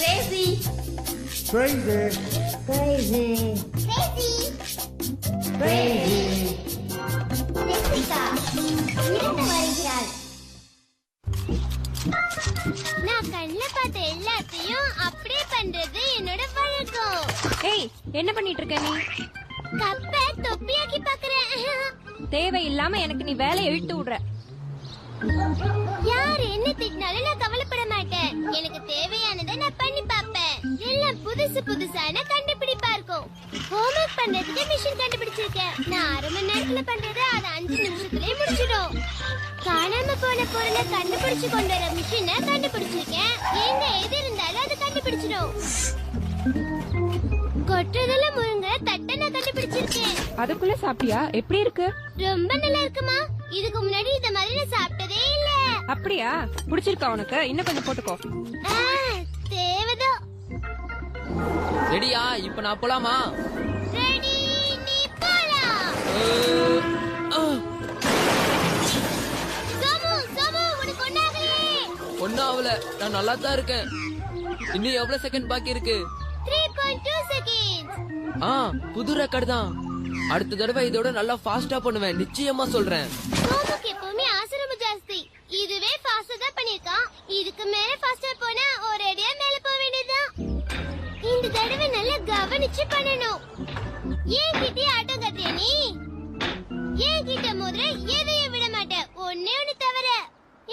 Crazy. Crazy. Crazy. Crazy. Jessica. இருந்து வருகிறாள். நான் கண்ணுல பார்த்த எல்லாத்தையும் அப்படியே பண்றது என்னோட வழக்கம். ஏய், என்ன பண்ணிட்டு இருக்க நீ? கப்ப தொப்பியாக்கி பாக்குறேன். தேவையில்லாம எனக்கு நீ வேலையை இழுத்து விடுற. யார் என்ன திட்டினாலும் நான் கவலைப்பட மாட்டேன். எனக்கு தேவையானதை நான் பண்ணி பாப்பேன். எல்லாம் புதுசு புதுசான கண்டுபிடிப்பா இருக்கும். ஹோம்வொர்க் பண்றதுக்கு மிஷின் கண்டுபிடிச்சிருக்கேன். நான் 1/2 மணி நேரத்துல பண்றதை அது 5 நிமிஷத்துலயே முடிச்சிடும். காணாம போன பொருளை கண்டுபிடிச்சு கொண்டு வர மிஷினை கண்டுபிடிச்சிருக்கேன். எங்க எது இருந்தாலும் அது கண்டுபிடிச்சிடும். கொட்டுறதுல முருங்க தட்டை நான் கண்டுபிடிச்சிருக்கேன். அதுக்குள்ள சாப்பிட்டியா? எப்படி இருக்கு? ரொம்ப நல்லா இருக்குமா? இதுக்கு முன்னாடி இந்த மாதிரி நான் சாப்பிட்டதே இல்ல. அப்படியா? பிடிச்சிருக்கா உனக்கு? இன்னும் கொஞ்சம் போட்டுக்கோ. தேவதோ. ரெடியா? இப்ப நான் போலாமா? ரெடி, நீ போலாம். சோமு, உனக்கு ஒண்ணாகலையே. ஒன்னும் ஆகல, நான் நல்லா தான் இருக்கேன். இன்னும் எவ்வளவு செகண்ட் பாக்கி இருக்கு? 3.2 seconds. புது ரெக்கார்ட் தான். அடுத்த தடவை இதோட நல்லா ஃபாஸ்டா பண்ணுவேன், நிச்சயமா சொல்றேன். சோமுக்கு எப்பவுமே ஆசை ரொம்ப ஜாஸ்தி. இதுவே ஃபாஸ்டா தான் பண்ணிருக்கான். இதுக்கு மேல ஃபாஸ்டா போனா ஒரேடியா மேல போக வேண்டியதுதான். இந்த தடவை நல்லா கவனிச்சு பண்ணணும். ஏன் கிட்டே ஆட்டம் கட்டிய நீ? ஏன் கிட்ட முதல்ல எதையும் விட மாட்டேன். ஒன்னே ஒண்ணு தவிர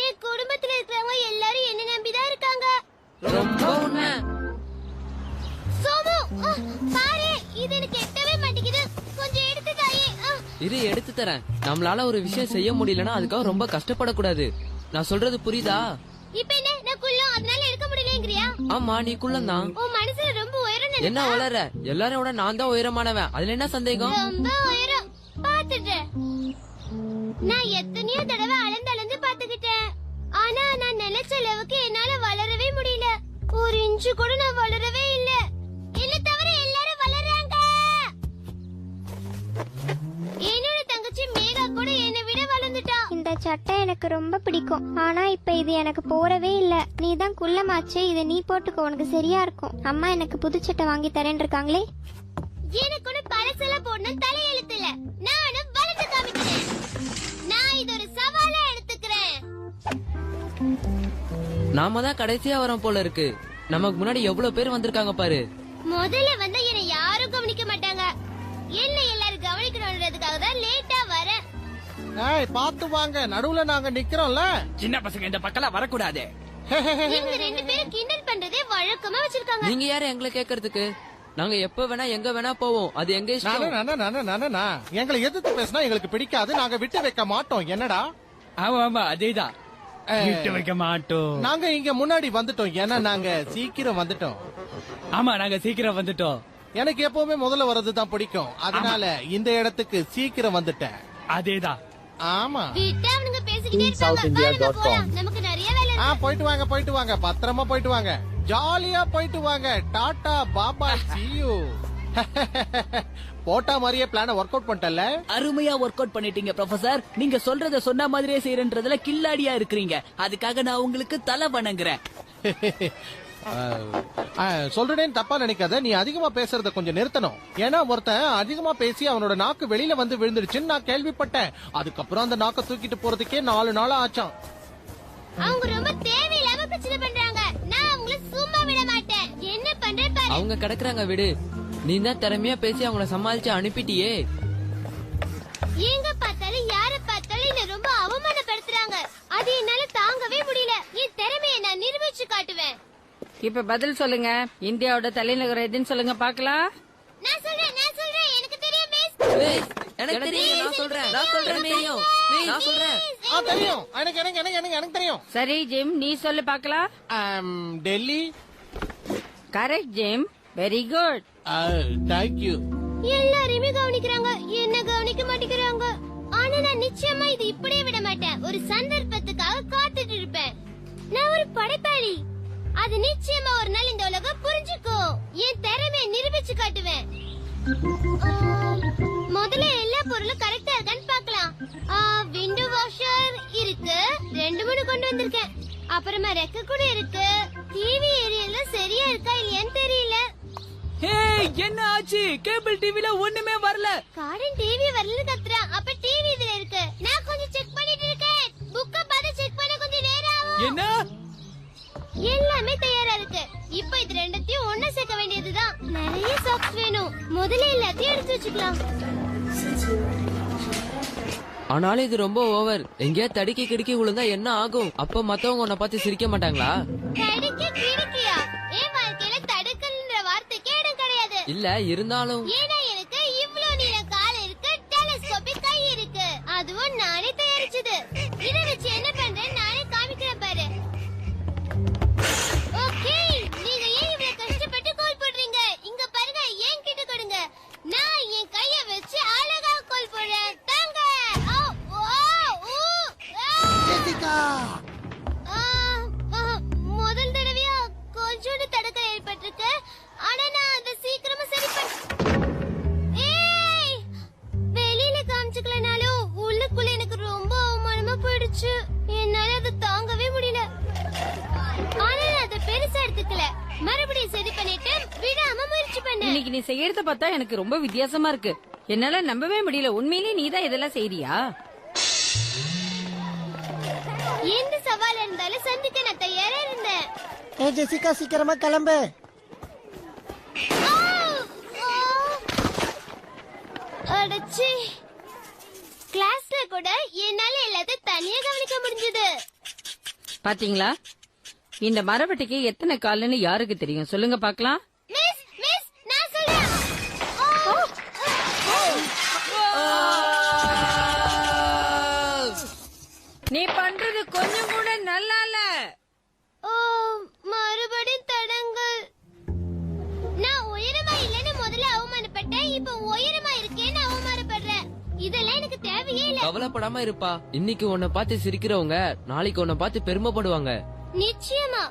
என் குடும்பத்துல இருக்கிறவங்க எல்லாரும் என்ன நம்பிதான் இருக்காங்க. ரொம்ப உண்மை. சோமு, பாரு, இது எனக்கு எட்டவே மாட்டேங்குது. கொஞ்சம் எடுத்து தாயே. இரு, எடுத்து தரேன். நம்மளால ஒரு விஷயம் செய்ய முடியலன்னா அதுக்காக ரொம்ப கஷ்டப்படக்கூடாது. நான் சொல்றது புரியுதா? இப்ப என்ன, நான் குள்ளம், அதனால எடுக்க முடியலங்கறியா? ஆமா, நீ குள்ளம் தான். உன் மனசுல ரொம்ப உயரம். என்ன வளர? எல்லாரும் விட நான் தான் உயரமானவன். அதுல என்ன சந்தேகம்? ரொம்ப உயரம். பாத்துட்டேன். நான் எத்தனையோ தடவை அளந்து பாத்துக்கிட்டேன். ஆனா நான் நினைச்ச அளவுக்கு என்னால வளரவே முடியல. 1 இன்ச்சு கூட நான் வளரவே இல்ல. என்ன தவிர எல்லாரும் வளர்றாங்க. என்னோட தங்கச்சி மேகா கூட என்னை விட வளர்ந்துட்டா. இந்த சட்டை எனக்கு ரொம்ப பிடிக்கும். ஆனா இப்ப இது எனக்கு போறவே இல்ல. நீ தான் குள்ளமாச்சு, இத நீ போட்டுக்கோ, உனக்கு சரியா இருக்கும். அம்மா எனக்கு புது சட்டை வாங்கி தரேன் இருக்காங்களே. எனக்கு ஒண்ணு பழசெல்லாம் போடணும் தலையெழுத்து இல்ல. நானும் வளர்த்து காமிக்கிறேன். நான் இது ஒரு சவாலா எடுத்துக்கிறேன். நாம தான் கடைசியா வரோம் போல இருக்கு. நமக்கு முன்னாடி எவ்வளவு பேர் வந்திருக்காங்க பாரு. முதல்ல வந்து என்னை யாரும் கவனிக்க மாட்டாங்க. என்ன எல்லாரும் கவனிக்கணும்ன்றதுக்காக தான் லேட்டா வரேன். ஏய், பாத்து வாங்க, நடுவுல நாங்க நிக்கிறோம்ல. சின்ன பசங்க இந்த பக்கம் வரக்கூடாது. இவங்க 2 பேரும் கிண்டல் பண்றதே வழக்கமா வச்சிருக்காங்க. நீங்க யாரு எங்களை கேக்குறதுக்கு? நாங்க எப்ப வேணா எங்க வேணா போவோம். அது எங்க இஷ்டம். எங்களை எதிர்த்து பேசினா எங்களுக்கு பிடிக்காது. நாங்க விட்டு வைக்க மாட்டோம். என்னடா? ஆமா அதேதான், விட்டு வைக்க மாட்டோம். நாங்க இங்க முன்னாடி வந்துட்டோம். ஏன்னா நாங்க சீக்கிரம் வந்துட்டோம். ஆமா, நாங்க சீக்கிரம் வந்துட்டோம். எனக்கு எப்பவுமே முதல்ல வர்றதுதான் பிடிக்கும். அதனால இந்த இடத்துக்கு சீக்கிரம் வந்துட்டேன். அதேதான். ஆமா. விட்டா அவனுங்க பேசிக்கிட்டே இருப்பாங்க. வா, நம்ம போலாம். நமக்கு நிறைய வேலை இருக்கு. போயிட்டு வாங்க. பத்திரமா போயிட்டு வாங்க. ஜாலியா போயிட்டு வாங்க. Tata Baba, see you. போட்டா மாதிரியே பிளான ஒர்க் அவுட் பண்ணிட்டல. அருமையா ஒர்க் அவுட் பண்ணிட்டீங்க ப்ரொஃபசர். நீங்க சொல்றத சொன்ன மாதிரியே செய்யறன்றதுல கில்லாடியா இருக்கிறீங்க. அதுக்காக நான் உங்களுக்கு தலை வணங்குறேன். சொல்றேன்னு தப்பா நினைக்காத. நீ அதிகமா பேசுறத கொஞ்சம் நிறுத்தணும். ஏன்னா ஒருத்தன் அதிகமா பேசி அவனோட நாக்கு வெளியில வந்து விழுந்துருச்சுன்னு நான் கேள்விப்பட்டேன். அதுக்கப்புறம் அந்த நாக்க தூக்கிட்டு போறதுக்கே 4 நாள் ஆச்சான். அவங்க ரொம்ப தேவையில்லாம பிரச்சனை பண்றாங்க. நான் அவங்கள சும்மா விட மாட்டேன். என்ன பண்றேன் பாரு. அவங்க கிடக்குறாங்க, விடு. நீ தான் திறமையா பேசி அவங்கள சமாளிச்சு அனுப்பிட்டியே. எங்க பார்த்தாலும் யார பார்த்தாலும் என்ன ரொம்ப அவமானப்படுத்துறாங்க. அது என்னால தாங்கவே முடியல. என் திறமையை நான் நிரூபிச்சு காட்டுவேன். இப்ப பதில் சொல்லுங்க. இந்தியாவோட தலைநகர் எதுன்னு சொல்லுங்க பாக்கலாம். நான் சொல்றேன். எனக்கு தெரியும் மிஸ். எனக்கு தெரியும். நான் சொல்றேன் தெரியும். நான் சொல்றேன். தெரியும். எனக்கு தெரியும். சரி ஜிம், நீ சொல்லு பாக்கலாம். Delhi. Correct Jim, very good. Thank you. எல்லாரையுமே கவனிக்கிறாங்க, என்ன கவனிக்க மாட்டேங்கிறாங்க. ஆனா நான் நிச்சயமா இது இப்படியே விட மாட்டேன். ஒரு சந்தர்ப்பத்துக்காக காத்துட்டு இருப்பேன். நான் ஒரு படைப்பாளி. அது நிச்சயமா ஒரு நாள் இந்த உலகம் புரிஞ்சுக்கும். என் திறமையை நிரூபிச்சு காட்டுவேன். முதல்ல எல்லா பொருளும் கரெக்டா இருக்கான்னு பாக்கலாம். விண்டோ வாஷர் இருக்கு, 2 3 கொண்டு வந்திருக்கேன். அப்புறமா ரெக்க கூட இருக்கு. டிவி ஏரியெல்லாம் சரியா இருக்கா என்ன ஆச்சு? கேபிள் டிவில ஒண்ணுமே வரல. காடன் டிவி வரல கத்துறா. அப்ப டிவி இதுல இருக்கு. நான் கொஞ்சம் செக் பண்ணிட்டு இருக்கேன். புக்க பார்த்து செக் பண்ண கொஞ்சம் நேரம் ஆகும். என்ன? எல்லாமே தயாரா இருக்கு. இப்போ இது ரெண்டத்தையும் ஒண்ணா சேர்க்க வேண்டியதுதான். நிறைய சாக்ஸ் வேணும். முதல்ல எல்லாத்தையும் எடுத்து வச்சுக்கலாம். ஆனாலும் இது ரொம்ப ஓவர். எங்கேயா தடுக்கி கிடுக்கி விழுந்தா என்ன ஆகும்? அப்ப மத்தவங்க உன்னை பார்த்து சிரிக்க மாட்டாங்களா? தடுக்கி கிடுக்கியா? என் வாழ்க்கையில தடுக்கல்ன்ற வார்த்தைக்கே இடம் கிடையாது. இல்ல இருந்தாலும் ஏன்னா எனக்கு இவ்ளோ நீள கால் இருக்கு, டெலஸ்கோபிக் கை இருக்கு. அதுவும் நானே தயாரிச்சது. இத வச்சு என்ன பண்றேன் நானே காமிக்கிறேன் பாரு. ஓகே, நீங்க ஏன் இவ்வளவு கஷ்டப்பட்டு கோல் போடுறீங்க? இங்க பாருங்க, என் கிட்ட கொடுங்க. நான் என் கைய வச்சு அழகா கோல் போடுறேன். தாங்க. முதல் தடவையா கொஞ்சோண்டு தடக்கல் ஏற்பட்டிருக்கு. ஆனா நான் அதை சீக்கிரமா சரி வெளியில காமிச்சுக்கலனாலும் உள்ளுக்குள்ள எனக்கு ரொம்ப அவமானமா போயிடுச்சு. என்னால அதை தாங்கவே முடியல. ஆனா நான் அதை பெருசா எடுத்துக்கல. மறுபடியும் சரி பண்ணிட்டு விடாம முயற்சி பண்ணேன். இன்னைக்கு நீ செய்யறத பார்த்தா எனக்கு ரொம்ப வித்தியாசமா இருக்கு. என்னால நம்பவே முடியல. உண்மையிலேயே நீதான் இதெல்லாம் செய்றியா? எந்த சவால் இருந்தாலும் சந்திக்க நான் தயாரா இருந்தேன். ஜெசிகா சீக்கிரமா கிளம்பு. அடச்சி, கிளாஸ்ல கூட என்னால எல்லாத்தையும் தனியா கவனிக்க முடிஞ்சது. பாத்தீங்களா? இந்த மரவட்டிக்கு எத்தனை கால்னு யாருக்கு தெரியும்? சொல்லுங்க பாக்கலாம். மிஸ் மிஸ் நான் சொல்றேன். நீ பண்றது கொஞ்சம் கூட நல்லா இல்ல. ஓ, மறுபடியும் தடங்கள். நான் உயரமா இல்லன்னு முதல்ல அவமானப்பட்டேன். இப்ப உயரமா இருக்கேன்னு அவமானப்படுறேன். இதெல்லாம் எனக்கு தேவையே இல்ல. கவலைப்படாம இருப்பா. இன்னைக்கு உன்னை பார்த்து சிரிக்கிறவங்க நாளைக்கு உன்னை பார்த்து பெருமைப்படுவாங்க. நிச்சயமா.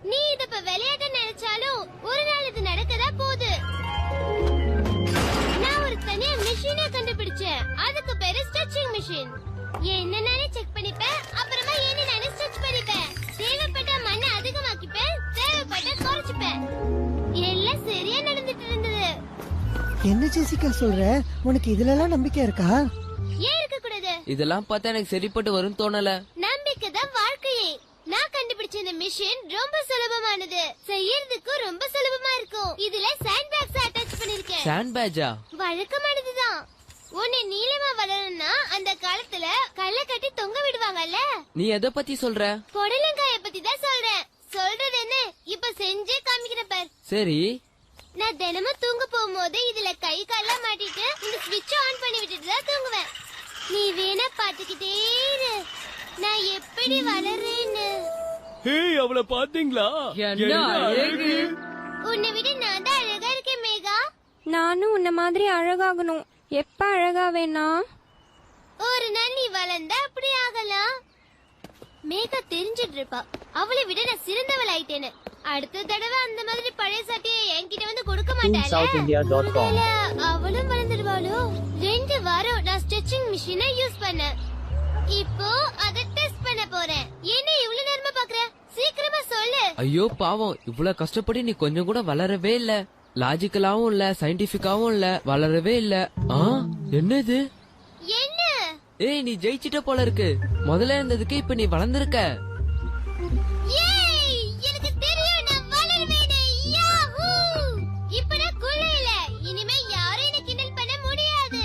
நீ இத இப்ப விளையாட்ட நினைச்சாலும் ஒரு நாள் இது நடக்கதா போகுது. நான் ஒரு தனியா மிஷினை கண்டுபிடிச்சேன். அதுக்கு பேரு ஸ்ட்ரெச்சிங் மிஷின். என்ன நானே செக் பண்ணிப்பேன். அப்புறமா என்ன நானே ஸ்ட்ரெச் பண்ணிப்பேன். தேவைப்பட்ட மண்ணை அதிகமாக்கிப்பேன், தேவைப்பட்ட குறைச்சுப்பேன். எல்லாம் சரியா நடந்துட்டு இருந்தது. என்ன ஜெசிகா சொல்ற? உனக்கு இதுல எல்லாம் நம்பிக்கை இருக்கா? ஏன் இருக்க கூடாது? இதெல்லாம் பார்த்தா எனக்கு சரிப்பட்டு வரும் தோணல. நம்பிக்கை தான் வாழ்க்கையே. நான் கண்டுபிடிச்ச இந்த மிஷின் ரொம்ப சுலபமானது. செய்யறதுக்கு ரொம்ப சுலபமா இருக்கும். இதுல சாண்ட் பேக்ஸ் அட்டாச் பண்ணிருக்கேன். சாண்ட் பேஜா? வழக்கமானதுதான். உன்னை நீளமா வளரணும்னா அந்த காலத்துல கல்ல கட்டி தொங்க விடுவாங்கல்ல. நீ எதை பத்தி சொல்ற? பொடலங்காய பத்தி தான் சொல்றேன். சொல்றது என்ன, இப்ப செஞ்சே காமிக்கிறேன் பார். சரி. நான் தினமும் தூங்க போகும்போது இதுல கை கால்லாம் மாட்டிட்டு இந்த ஸ்விட்ச் ஆன் பண்ணி விட்டுட்டு தான் தூங்குவேன். நீ வேணா பாத்துக்கிட்டே இரு, நான் எப்படி வளர்றேன்னு. ஹேய், அவள பாத்தீங்களா? என்ன அழகு. உன்னை விட நான் தான் அழகா இருக்கேன் மேகா. நானும் உன்ன மாதிரி அழகாகணும். எப்ப அழகா வேணா? ஒரு நாள் நீ வளர்ந்தா அப்படி ஆகலாம். மேகா தெரிஞ்சிட்டு இருப்பா அவளை விட நான் சிறந்தவள் ஆயிட்டேன்னு. அடுத்த தடவை அந்த மாதிரி பழைய சட்டையை என்கிட்ட வந்து கொடுக்க மாட்டாள. அவளும் வளர்ந்துடுவாளோ? 2 வாரம் நான் ஸ்டிச்சிங் மிஷினை யூஸ் பண்ணேன். இப்போ அதை டெஸ்ட் பண்ண போறேன். என்ன இவ்வளவு நேரமா பாக்குற? சீக்கிரமா சொல்லு. ஐயோ பாவம், இவ்வளவு கஷ்டப்பட்டு நீ கொஞ்சம் கூட வளரவே இல்ல. லாஜிக்கலாவும் இல்ல, சயின்டிபிக்காவும் இல்ல, வளரவே இல்ல. என்னது? என்ன? ஏய், நீ ஜெயிச்சிட்ட போல இருக்கு. முதல்ல இருந்ததுக்கு இப்ப நீ வளர்ந்திருக்க. ஏய், எனக்கு தெரியும் நான் வளருவேனே. யாஹூ! இப்ப நான் குள்ள இல்ல. இனிமே யாரும் என்ன கிண்டல் பண்ண முடியாது.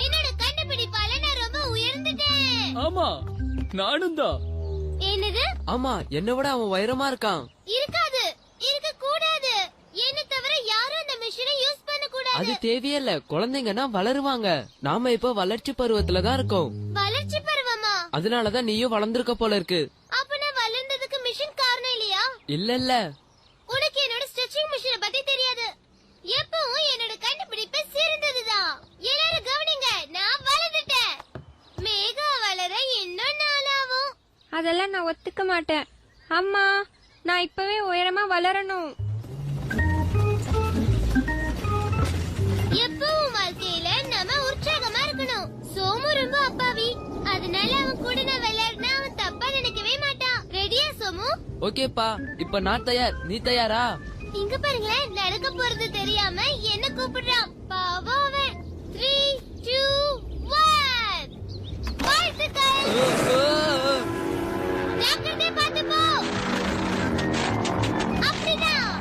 என்னோட கண்டுபிடிப்பால நான் ரொம்ப உயர்ந்துட்டேன். ஆமா, நானும் தான். என்னது? ஆமா, என்னை விட அவன் உயரமா இருக்கான். இருக்காது, இருக்க கூடாது. என்ன தவிர யாரும் அந்த மிஷினை யூஸ் பண்ண கூடாது. அது தேவையே இல்ல. குழந்தைங்கன்னா வளருவாங்க. நாம இப்ப வளர்ச்சி பருவத்துல தான் இருக்கோம். வளர்ச்சி பருவமா? அதனாலதான் நீயும் வளர்ந்திருக்க போல இருக்கு. அப்ப நான் வளர்ந்ததுக்கு மிஷின் காரணம் இல்லையா? இல்ல இல்ல, உனக்கு என்னோட ஸ்டிச்சிங் மிஷினை பத்தி தெரியாது. எப்பவும் என்னோட கண்டுபிடிப்பு சிறந்ததுதான். எல்லாரும் கவனிங்க, நான் வளர்ந்துட்டேன். மேகா வளர இன்னும் நாளாகும். அதெல்லாம் நான் ஒத்துக்க மாட்டேன். அம்மா, நான் இப்பவே உயரமா வளரணும். எப்பவும் வாழ்க்கையில நம்ம உற்சாகமா இருக்கணும். சோமு ரொம்ப அப்பாவி. அதனால அவன் கூட நான் விளையாடினா அவன் தப்பா நினைக்கவே மாட்டான். ரெடியா சோமு? ஓகேப்பா. இப்ப நான் தயார், நீ தயாரா? இங்க பாருங்களேன், நடக்க போறது தெரியாம என்ன கூப்பிடுறான். பாவம் அவன். 3, 2, 1 வாழ்த்துக்கள். ஜாக்கிரதை பார்த்து போ. அப்படிதான்.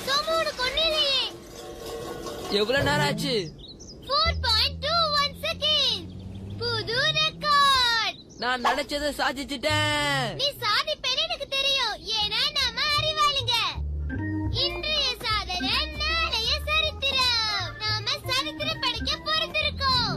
சோமு கொன்னிலையே. எவ்வளவு நேரம் ஆச்சு? 4.21 செகண்ட். புது ரெக்கார்ட். நான் நினைச்சதை சாதிச்சிட்டேன். நீ சாதிப்பேன்னு எனக்கு தெரியும். ஏன்னா நாம அறிவாளிங்க. இன்றைய சாதனை நாளைய சரித்திரம். நாம சரித்திரம் படிக்க பொறுத்திருக்கோம்.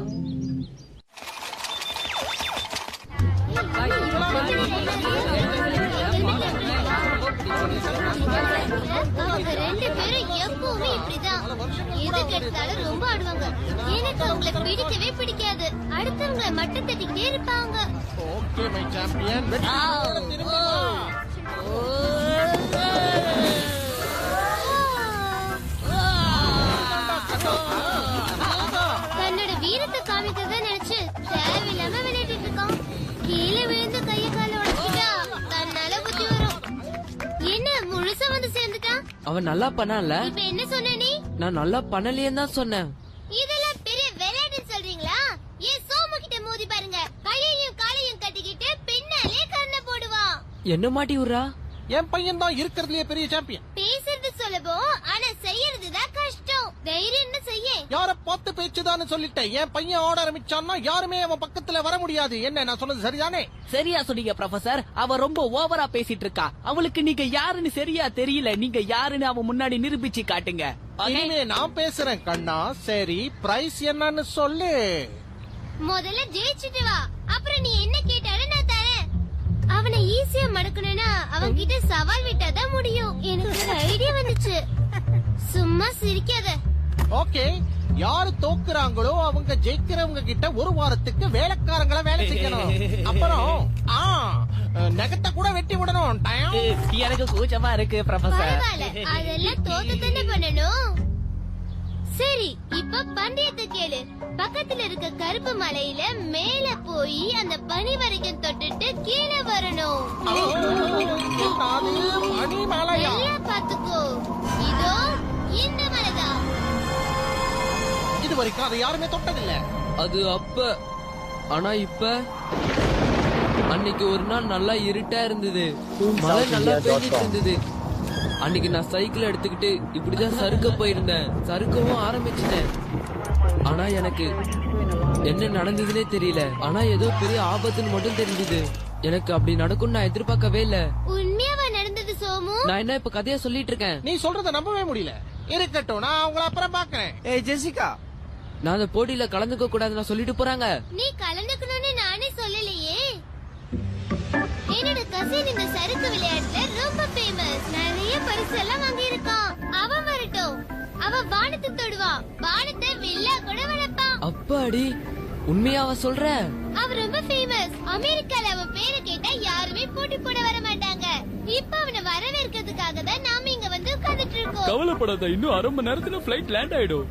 அவங்க 2 பேரும் எப்பவுமே இப்படிதான். எதுக்கு எடுத்தாலும் ரொம்ப ஆடுவாங்க. எனக்கு அவங்கள பிடிக்கவே பிடிக்காது. அடுத்தவங்களை மட்டும் தட்டிக்கிட்டே இருப்பாங்க. Okay my champion. தன்னோட வீரத்தை காமிக்கிறத நினைச்சு தேவையில்லாம விளையாடிட்டு இருக்கான். கீழே விழுந்து கைய கால உடைச்சிட்டா தன்னால புத்தி வரும். என்ன முழுசா வந்து சேர்ந்துட்டான். அவன் நல்லா பண்ணான்ல. இப்ப என்ன சொன்ன நீ? நான் நல்லா பண்ணலையேன்னு தான் சொன்னேன். இதெல்லாம் பெரிய விளையாட்டுன்னு சொல்றீங்களா? ஏன் சோமு கிட்ட மோதி பாருங்க. கையையும் காலையும் கட்டிக்கிட்டு பின்னாலே கண்ண போடுவான். என்ன மாட்டி விடுறா? என் பையன் தான் இருக்கிறதுலயே பெரிய சாம்பியன். பேசுறது சுலபம், ஆனா செய்யறதுதான் கஷ்டம். தைரியம் என்ன செய்ய? யார பார்த்து பேச்சுதான்னு சொல்லிட்டேன். என் பையன் ஆட ஆரம்பிச்சான்னா யாருமே அவன் பக்கத்துல வர முடியாது. என்ன நான் சொன்னது சரிதானே? சரியா சொன்னீங்க ப்ரொஃபசர். அவ ரொம்ப ஓவரா பேசிட்டு இருக்கா. அவளுக்கு நீங்க யாருன்னு சரியா தெரியல. நீங்க யாருன்னு அவ முன்னாடி நிரூபிச்சு காட்டுங்க. இனிமே நான் பேசுறேன் கண்ணா. சரி, பிரைஸ் என்னன்னு சொல்லு. முதல்ல ஜெயிச்சுட்டு வா, அப்புறம் நீ என்ன கேட்டாலும் நான் தரேன். அவனை ஈஸியா மடக்கணும்னா அவன் கிட்ட சவால் விட்டாதான் முடியும். எனக்கு ஒரு ஐடியா வந்துச்சு. சும்மா சிரிக்காத. ஓகே, யாரு தோக்குறாங்களோ அவங்க ஜெயிக்கிறவங்க கிட்ட ஒரு வாரத்துக்கு வேலைக்காரங்கள வேலை செய்யணும். அப்புறம் நகத்தை கூட வெட்டி விடணும். எனக்கு கூச்சமா இருக்கு ப்ரொஃபசர். பரவாயில்ல, அதெல்லாம் தோத்து தானே பண்ணணும். சரி, இப்ப பந்தயத்தை கேளு. பக்கத்துல இருக்க கருப்பு மலையில மேல போய் அந்த பனி வரைக்கும் தொட்டுட்டு கீழே வரணும். எல்லாம் பாத்துக்கோ. இதோ இந்த மலைதான். இது வரைக்கும் அதை யாருமே தொட்டதில்ல. அது அப்ப. ஆனா இப்ப அன்னைக்கு ஒரு நாள் நல்லா இருட்டா இருந்தது. மழை நல்லா பெய்ஞ்சிட்டு இருந்தது. அன்னைக்கு நான் சைக்கிள் எடுத்துக்கிட்டு இப்படிதான் சறுக்க போயிருந்தேன். சறுக்கவும் ஆரம்பிச்சிட்டேன். ஆனா எனக்கு என்ன நடந்ததுன்னே தெரியல. ஆனா ஏதோ பெரிய ஆபத்துன்னு மட்டும் தெரிஞ்சது. எனக்கு அப்படி நடக்கும் நான் எதிர்பார்க்கவே இல்ல. உண்மையாவா நடந்தது சோமு? நான் என்ன இப்ப கதையா சொல்லிட்டு இருக்கேன். நீ சொல்றத நம்பவே முடியல. இருக்கட்டும், நான் அவங்கள அப்புறம் பாக்குறேன். ஏய் ஜெசிகா, நான் அந்த போட்டியில கலந்துக்க கூடாதுன்னு சொல்லிட்டு போறாங்க. நீ கலந்துக்கணும்னு நானே சொல்லலையே. என்னோட கசின் இந்த சறுக்கு விளையாட்டுல ரொம்ப ஃபேமஸ். நிறைய பரிசு எல்லாம் வாங்கி இருக்கான். அவன் வரட்டும். அவன் வானத்தை தொடுவான். வானத்தை வில்லா கூட வளர்ப்பான். அப்பாடி, உண்மையாவா சொல்ற? அவன் ரொம்ப ஃபேமஸ். அமெரிக்கால அவன் பேரை கேட்டா யாருமே போட்டி போட வர மாட்டாங்க. இப்ப அவனை வரவேற்கிறதுக்காக தான் நாம இங்க வந்து உட்கார்ந்துட்டு இருக்கோம். கவலைப்படாத, இன்னும் 1/2 மணி நேரத்துல ஃபிளைட் லேண்ட் ஆயிடும்.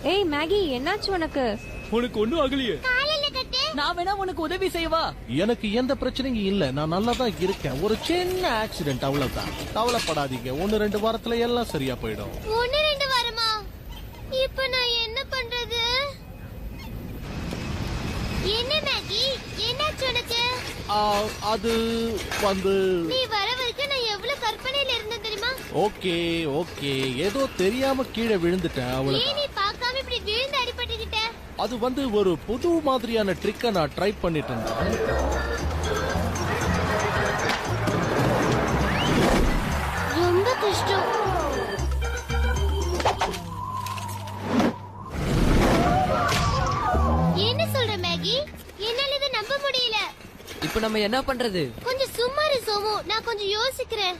ஏய் மேகி, என்னாச்சு உனக்கு? உனக்கு ஒண்ணும் ஆகலையே. காலையில கட்டு. நான் வேணா உனக்கு உதவி செய்வா? எனக்கு எந்த பிரச்சனையும் இல்ல. நான் நல்லா தான் இருக்கேன். ஒரு சின்ன ஆக்சிடென்ட், அவ்வளவுதான். கவலைப்படாதீங்க. 1-2 வாரத்துல எல்லாம் சரியா போயிடும். 1-2 வாரமா? இப்ப நான் என்ன பண்றது? என்ன மேகி, என்னாச்சு உனக்கு? அது வந்து நீ வர வரைக்கும் நான் எவ்வளவு கற்பனையில இருந்தேன் தெரியுமா? ஓகே ஓகே, ஏதோ தெரியாம கீழே விழுந்துட்டேன், ஏன் அவ்வளவுதான். நீ பார்க்காம இப்படி விழுந்து அடிபட்டுக்கிட்ட? அது வந்து ஒரு புது மாதிரியான ட்ரிக்க நான் ட்ரை பண்ணிட்டு இருந்தேன். ரொம்ப கஷ்டம். என்ன சொல்ற மேகி? என்னால இதை நம்ப முடியல. இப்ப நம்ம என்ன பண்றது? கொஞ்சம் சும்மா இரு சோமு, நான் கொஞ்சம் யோசிக்கிறேன்.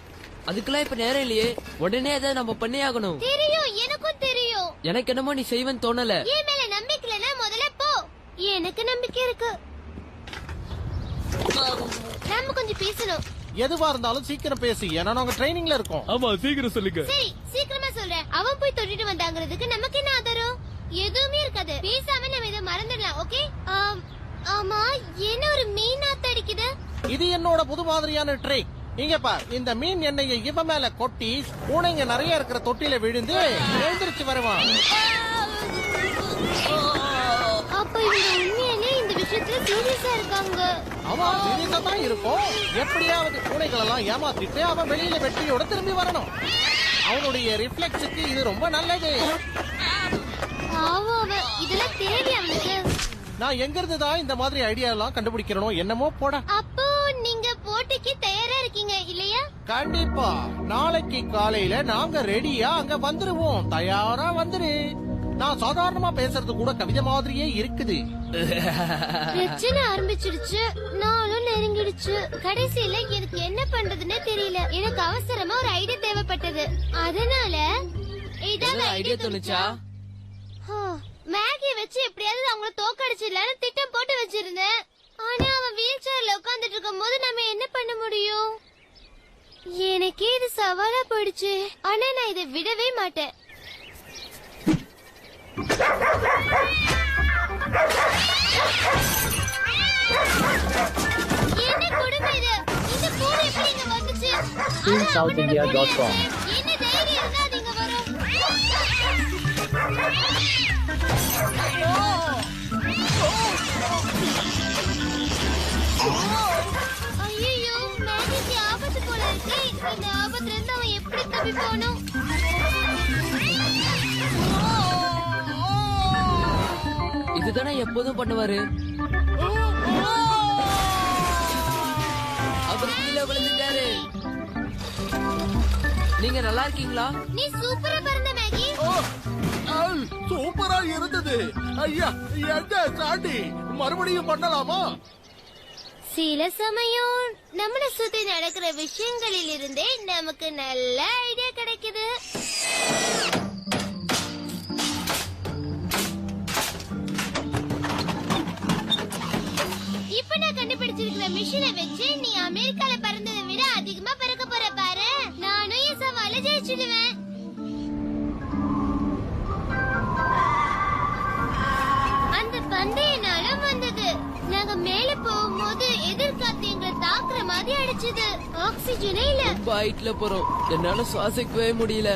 அதுக்கெல்லாம் இப்ப நேரம் இல்லையே. உடனே ஏதாவது நம்ம பண்ணி ஆகணும். தெரியும், எனக்கும் தெரியும். எனக்கு என்னமோ நீ செய்வன்னு தோணல. என் மேல நம்பிக்கை இல்லைன்னா முதல்ல போ. எனக்கு நம்பிக்கை இருக்கு. நாம கொஞ்சம் பேசணும். எதுவா இருந்தாலும் சீக்கிரம் பேசு, ஏன்னா நாங்க ட்ரைனிங்ல இருக்கோம். ஆமா சீக்கிரம் சொல்லுங்க. சரி சீக்கிரமா சொல்றேன். அவன் போய் தொட்டிட்டு வந்தாங்கிறதுக்கு நமக்கு என்ன ஆதாரம்? எதுவுமே இருக்காது. பேசாம நம்ம இதை மறந்துடலாம். ஓகே. ஆமா, என்ன ஒரு மீன் நாத்து அடிக்குது? இது என்னோட புது மாதிரியான ட்ரிக். இங்க பார், இந்த மீன் எண்ணெயை இவ மேல கொட்டி பூனைங்க நிறைய இருக்கிற தொட்டில விழுந்து எழுந்திருச்சு வருவான். அப்ப இவங்க உண்மையிலே இந்த விஷயத்துல சீரியஸா இருக்காங்க. அவன் சீரியஸா தான் இருக்கும். எப்படியாவது பூனைகள் எல்லாம் ஏமாத்திட்டு அவன் வெளியில வெற்றியோட திரும்பி வரணும். அவனுடைய ரிஃப்ளெக்ஸுக்கு இது ரொம்ப நல்லது. இதெல்லாம் தேவை அவனுக்கு. நான் எங்க இருந்து தான் இந்த மாதிரி ஐடியா எல்லாம் கண்டுபிடிக்கிறோம் என்னமோ போட. அப்போ நீங்க போட்டிக்கு தயாரா இருக்கீங்க இல்லையா? கண்டிப்பா. நாளைக்கு காலையில நாங்க ரெடியா அங்க வந்துருவோம். தயாரா வந்துரு. நான் சாதாரணமா பேசுறது கூட கவிதை மாதிரியே இருக்குது. பிரச்சனை ஆரம்பிச்சிடுச்சு. நாளும் நெருங்கிடுச்சு. கடைசியில எனக்கு என்ன பண்றதுன்னு தெரியல. எனக்கு அவசரமா ஒரு ஐடியா தேவைப்பட்டது. அதனால ஏதாவது ஐடியா தோணுச்சா? மேகிய வச்சு எப்படியாவது அவங்கள தோக்கடிச்சிடலான்னு திட்டம் போட்டு வச்சிருந்தேன். ஆனா அவன் வீல் சேர்ல உட்கார்ந்துட்டு இருக்கும் போது நம்ம என்ன பண்ண முடியும்? எனக்கே இது சவாலா போயிடுச்சு. ஆனா நான் இதை விடவே மாட்டேன். என்ன கொடுமை இது? இந்த பூனை எப்படி இங்க வந்துச்சு? SouthIndia.com. என்ன தைரியம் இருந்தா அது இங்க வரும்? ஐயோ, மேகிக்கு ஆபத்து போல இருக்கு. இந்த ஆபத்துல இருந்து அவன் எப்படி தப்பி போகணும்? இதுதானே எப்போதும் பண்ணுவாரு. அவர் கீழே விழுந்துட்டாரு. நீங்க நல்லா இருக்கீங்களா? நீ சூப்பரா பறந்த மேகி. சூப்பரா இருந்தது. ஐயா, எங்க சாண்டி? மறுபடியும் பண்ணலாமா? சில சமயம் நம்மள சுத்தி நடக்கிற விஷயங்களில் இருந்தே நமக்கு நல்ல ஐடியா கிடைக்குது. இப்ப நான் கண்டுபிடிச்சிருக்கிற மிஷினை வச்சு நீ அமெரிக்கால பறந்ததை விட அதிகமா பறக்க போற பாரு. நானும் என் சவால ஜெயிச்சிடுவேன். அந்த பந்தய நாளும் வந்தது. நாங்க மேல போகும்போது எதிர்காத்து எங்களை தாக்குற மாதிரி அடிச்சது. ஆக்சிஜனே இல்ல. ரொம்ப ஹைட்ல போறோம். என்னால சுவாசிக்கவே முடியல.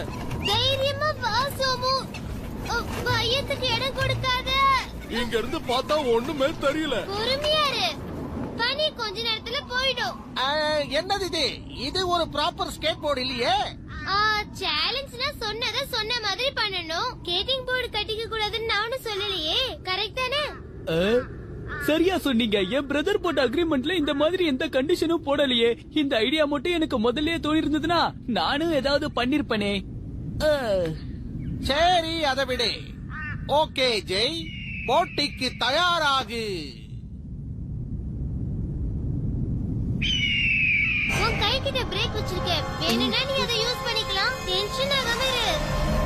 தைரியமா வா சோமு. பயத்துக்கு இடம் கொடுக்காத. இங்க இருந்து பார்த்தா ஒண்ணுமே தெரியல. பொறுமையாரு. பனி கொஞ்ச நேரத்துல போயிடும். என்னது இது? இது ஒரு ப்ராப்பர் ஸ்கேட் போர்டு இல்லையே. சேலஞ்ச்னா சொன்னதை சொன்ன மாதிரி பண்ணணும். ஸ்கேட்டிங் போர்டு கட்டிக்க கூடாதுன்னு நானும் சொல்லலையே. கரெக்ட் தானே? சரியா சொன்னீங்க. என் பிரதர் போட்ட அக்ரிமெண்ட்ல இந்த மாதிரி எந்த கண்டிஷனும் போடலையே. இந்த ஐடியா மட்டும் எனக்கு முதல்லயே தோணி இருந்ததுன்னா நானும் ஏதாவது பண்ணிருப்பனே. சரி, அதை விடு. ஓகே ஜெய், போட்டிக்கு தயாராகு. உன் கை கிட்ட பிரேக் வச்சிருக்கேன். வேணும்னா நீ அதை யூஸ் பண்ணிக்கலாம். டென்ஷன் ஆகாம இரு.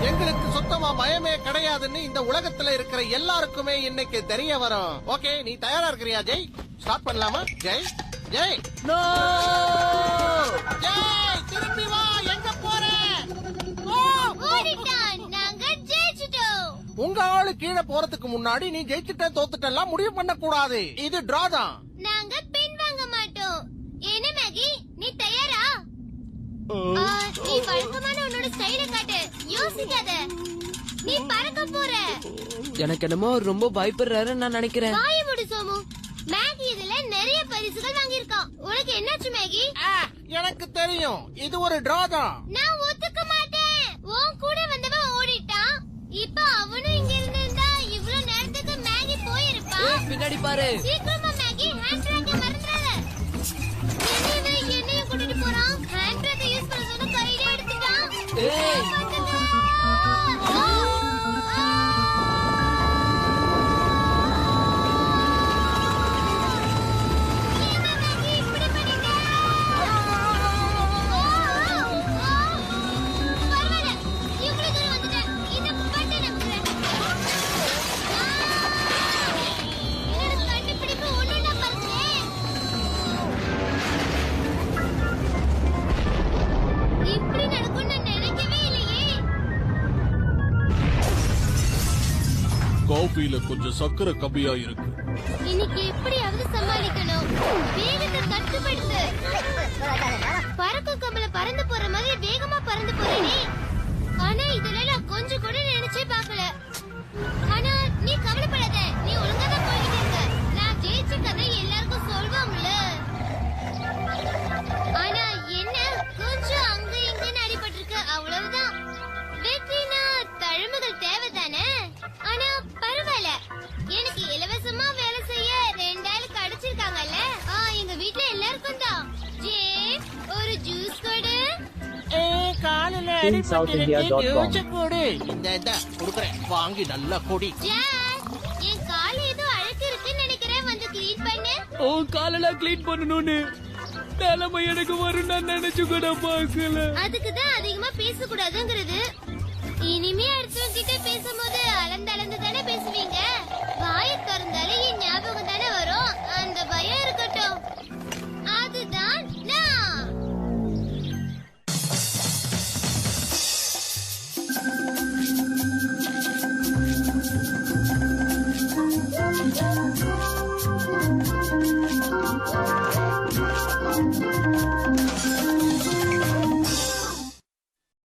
எங்களுக்கு சுத்தமா பயமே கிடையாதுன்னு இந்த உலகத்துல இருக்கிற எல்லாருக்குமே இன்னைக்கு தெரிய வரும். ஓகே, நீ தயாரா இருக்கிறியா ஜெய்? ஸ்டார்ட் பண்ணலாமா? ஜெய் ஜெய் நோ ஜெய், திரும்பி வா. எங்க போற? ஓடிட்டான். நாங்க ஜெயிச்சிட்டோம். உங்க ஆளு கீழே போறதுக்கு முன்னாடி நீ ஜெயிச்சுட்ட தோத்துட்டெல்லாம் முடிவு பண்ண கூடாது. இது டிரா தான். நாங்க பின் வாங்க மாட்டோம். என்ன மேகி, நீ தயாரா? நீ வழக்கமான உன்னோட ஸ்டைல காட்டு. யோசிக்காத. நீ பறக்க போற. எனக்கு என்னமோ அவர் ரொம்ப பயப்படுறாருன்னு நான் நினைக்கிறேன். வாய மூடு சோமு. மேகி இதுல நிறைய பரிசுகள் வாங்கியிருக்கான். உனக்கு என்னாச்சு மேகி? எனக்கு தெரியும், இது ஒரு டிரா தான். நான் ஒத்துக்க மாட்டேன். உன் கூட வந்தவன் ஓடிட்டான். இப்ப அவனும் இங்க இருந்திருந்தா இவ்வளவு நேரத்துக்கு மேகி போயிருப்பான். பின்னாடி பாரு. சீக்கிரமா மேகி ஹேண்ட் பிரேக்கை மறந்துடாத. என்னையும் கூட்டிட்டு போறான். ஹேண்ட் பிரேக்கை யூஸ் பண்ண சொன்னா கையில எடுத்துட்டான். ஏய். காஃபில கொஞ்சம் சக்கரை கம்மியா இருக்கு. இன்னைக்கு எப்படியாவது சமாளிக்கணும். வேகத்தை கட்டுப்படுத்து. பறக்கும் கம்பல பறந்து போற மாதிரி வேகமா பறந்து போறேனே. ஆனா இதுல நான் கொஞ்சம் கூட நினைச்சே பார்க்கல. ஆனா நீ கவலைப்படாத, நீ ஒழுங்கா தான் போயிட்டு இருக்க. நான் ஜெயிச்ச கதை எல்லாருக்கும் சொல்வாங்கல்ல. ஆனா என்ன கொஞ்சம் அங்க இங்கன்னு அடிபட்டிருக்கு, அவ்வளவுதான். வெற்றினா தழும்புகள் தேவைதானே. ஆனா பரவாயில்ல, எனக்கு இலவசமா வேலை செய்ய 2 ஆள் கிடைச்சிருக்காங்கல்ல. எங்க வீட்ல எல்லாருக்கும் தான். ஜே ஒரு ஜூஸ் கொடு. காலில கொடு. இந்த குடுக்கறேன், வாங்கி நல்லா கொடி. ஜாக், என் கால் ஏதோ அழுக்கு இருக்குன்னு நினைக்கிறேன், வந்து க்ளீன் பண்ணு. ஓ காலெல்லாம் கிளீன் பண்ணணும்னு நிலைமை எனக்கு வரும் நான் நினைச்சு கூட பார்க்கல. அதுக்குதான் அதிகமா பேசக்கூடாதுங்கிறது. இனிமே அடுத்தவங்க கிட்ட பேசும்போது அளந்து அளந்து